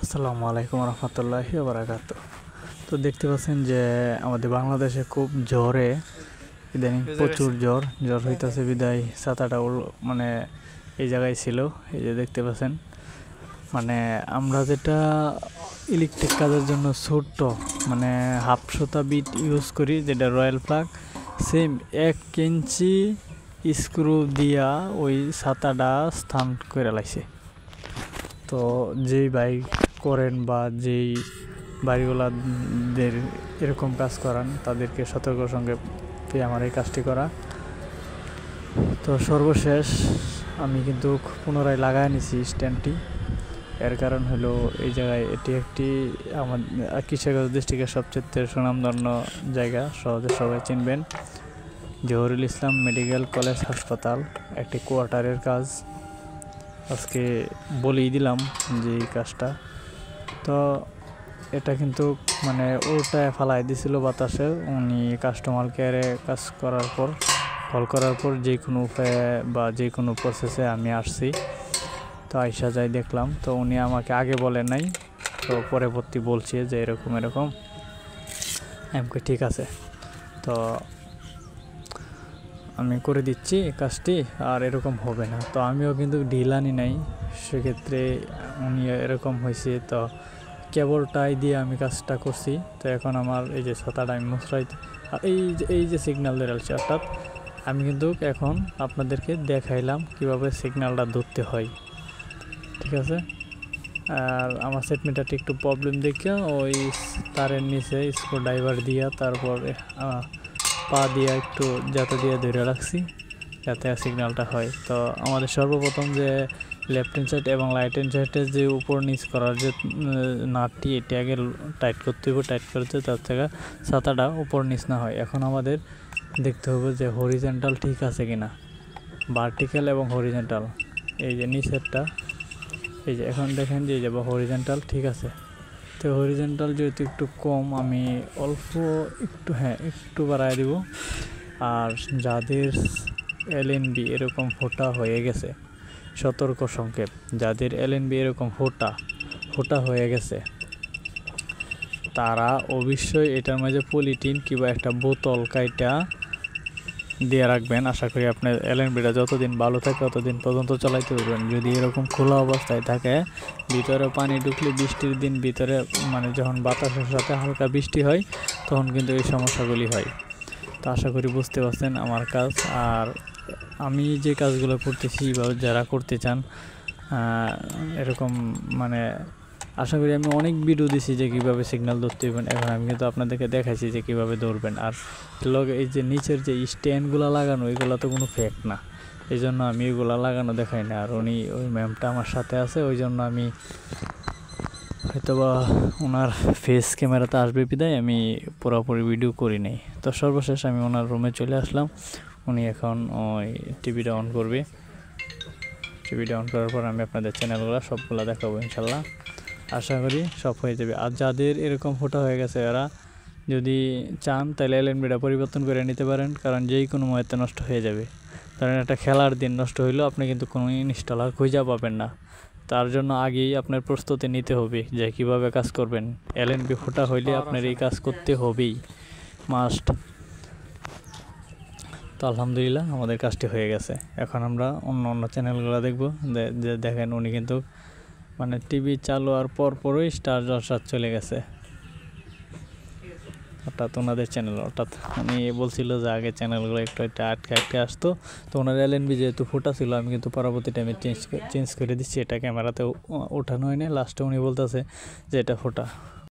আসসালামু আলাইকুম রহমতুল্লাহি ওয়া বারাকাতুহু। তো দেখতে পাচ্ছেন যে আমাদের বাংলাদেশে খুব জ্বরে ইদানিং প্রচুর জ্বর হইতাছে, বিদায় ছাতাটা মানে এই জায়গায় ছিল। এই যে দেখতে পাচ্ছেন, মানে আমরা যেটা ইলেকট্রিক কাজের জন্য ছোট্ট মানে হাফ সুতা বিট ইউজ করি, যেটা রয়্যাল প্লাগ, সেম 1 ইঞ্চি স্ক্রু দিয়া ওই ছাতাটা স্থান করে লাইছে। তো যেই বাইক করেন বা যেই বাড়িওয়ালাদের এরকম কাজ করান, তাদেরকে সতর্ক সঙ্গে পেয়ে আমার এই কাজটি করা। তো সর্বশেষ আমি কিন্তু পুনরায় লাগায় নিছি স্ট্যান্ডটি। এর কারণ হলো এই জায়গায় এটি একটি আমাদের কিশোরগঞ্জ ডিস্ট্রিক্টের সবচেয়ে সুনামধন্য জায়গা, সহজে সবাই চিনবেন, জহুরুল ইসলাম মেডিকেল কলেজ হাসপাতাল, একটি কোয়ার্টারের কাজ। আজকে বলেই দিলাম যে এই কাজটা, তো এটা কিন্তু মানে উল্টায় ফালাই দিছিল বাতাসে। উনি কাস্টমার কেয়ারে কাজ করার পর কল করার পর যে কোনো উপায়ে বা যে কোনো প্রসেসে আমি আসছি। তো আইসা যাই দেখলাম, তো উনি আমাকে আগে বলেন নাই, তো পরবর্তী বলছে যে এরকম আমাকে ঠিক আছে, তো আমি করে দিচ্ছি কাজটি, আর এরকম হবে না। তো আমিও কিন্তু ঢিল আনি নাই, সেক্ষেত্রে উনি এরকম হয়েছে। তো কেবলটাই দিয়ে আমি কাজটা করছি। তো এখন আমার এই যে ছাতাটা আমি মশলাই, আর এই যে সিগন্যাল ধরেছে, অর্থাৎ আমি কিন্তু এখন আপনাদেরকে দেখাইলাম কিভাবে সিগন্যালটা ধরতে হয়, ঠিক আছে। আর আমার সেট মিটারটি একটু প্রবলেম দেখে ওই তারের নিচে স্ক্রু ড্রাইভার দিয়া তারপর পা দিয়ে একটু যাতে দিয়ে ধরে রাখছি যাতে সিগন্যালটা হয়। তো আমাদের সর্বপ্রথম যে লেফট হ্যান্ড সাইড এবং রাইট হ্যান্ড সাইডের যে উপর নিচ করার যে নাটটি, এটি আগে টাইট করতে হবে। টাইট করতে তার থেকে ছাতাটা উপর নিচ না হয়। এখন আমাদের দেখতে হবে যে হরিজেন্টাল ঠিক আছে কিনা, ভার্টিক্যাল এবং হরিজেন্টাল, এই যে নিচেরটা, এই যে এখন দেখেন যে যাব হরিজেন্টাল ঠিক আছে। তো হরিজেন্টাল যেহেতু একটু কম, আমি অল্প একটু বাড়ায় দিব। আর যাদের এলএনবি এরকম ফোটা হয়ে গেছে, সতর্ক সংকেত, যাদের এলএনবি এরকম ফোটা হয়ে গেছে, তারা অবশ্যই এটার মাঝে পলিটিন কিংবা একটা বোতল কাইটা দিয়ে রাখবেন। আশা করি আপনার এলএনবিটা যতদিন ভালো থাকে ততদিন পর্যন্ত চালাইতে পারবেন। যদি এরকম খোলা অবস্থায় থাকে, ভিতরে পানি ঢুকলে, বৃষ্টির দিন ভিতরে মানে যখন বাতাসের সাথে হালকা বৃষ্টি হয়, তখন কিন্তু এই সমস্যাগুলি হয়। তো আশা করি বুঝতে পারছেন আমার কাজ। আর আমি যে কাজগুলো করতেছি বা যারা করতে চান এরকম, মানে আশা করি আমি অনেক ভিডিও দিছি যে কীভাবে সিগন্যাল ধরতে হইবেন। এখন আমি কিন্তু আপনাদেরকে দেখাইছি যে কীভাবে ধরবেন। আর এই যে নিচের যে স্ট্যান্ডগুলো লাগানো, এগুলো তো কোনো ফেক না, এই জন্য আমি এগুলো লাগানো দেখাই না। আর উনি ওই ম্যামটা আমার সাথে আছে, ওই জন্য আমি হয়তোবা ওনার ফেস ক্যামেরাতে আসবে বিদায় আমি পুরোপুরি ভিডিও করি নাই। তো সর্বশেষ আমি ওনার রুমে চলে আসলাম। উনি এখন ওই টিভিটা অন করবে। টিভিটা অন করার পর আমি আপনাদের চ্যানেলগুলো সবগুলো দেখাবো ইনশাল্লাহ। আশা করি সব হয়ে যাবে। আর যাদের এরকম ফোটা হয়ে গেছে, এরা যদি চান তাহলে এলএনবিটা পরিবর্তন করে নিতে পারেন, কারণ যেই কোনো মুহূর্তে নষ্ট হয়ে যাবে। কারণ একটা খেলার দিন নষ্ট হইলেও আপনি কিন্তু কোনো ইনস্টলার খুঁজে পাবেন না। তার জন্য আগেই আপনার প্রস্তুতি নিতে হবে যে কীভাবে কাজ করবেন। এলএনবি ফোটা হইলে আপনার এই কাজ করতে হবেই, মাস্ট। তো আলহামদুলিল্লাহ আমাদের কাজটি হয়ে গেছে। এখন আমরা অন্য চ্যানেলগুলো দেখবো। দেখেন উনি কিন্তু মানে টিভি চালু হওয়ার পরই স্টার জলসা চলে গেছে, অর্থাৎ ওনাদের চ্যানেল। অর্থাৎ উনি বলছিল যে আগে চ্যানেলগুলো একটু আটকে আসতো। তো ওনার এলএনবি যেহেতু ফোটা ছিল, আমি কিন্তু পরবর্তী টাইমে চেঞ্জ করে দিচ্ছি। এটা ক্যামেরাতে ওঠানো হয়নি, লাস্টে উনি বলতেছে যে এটা ফোটা।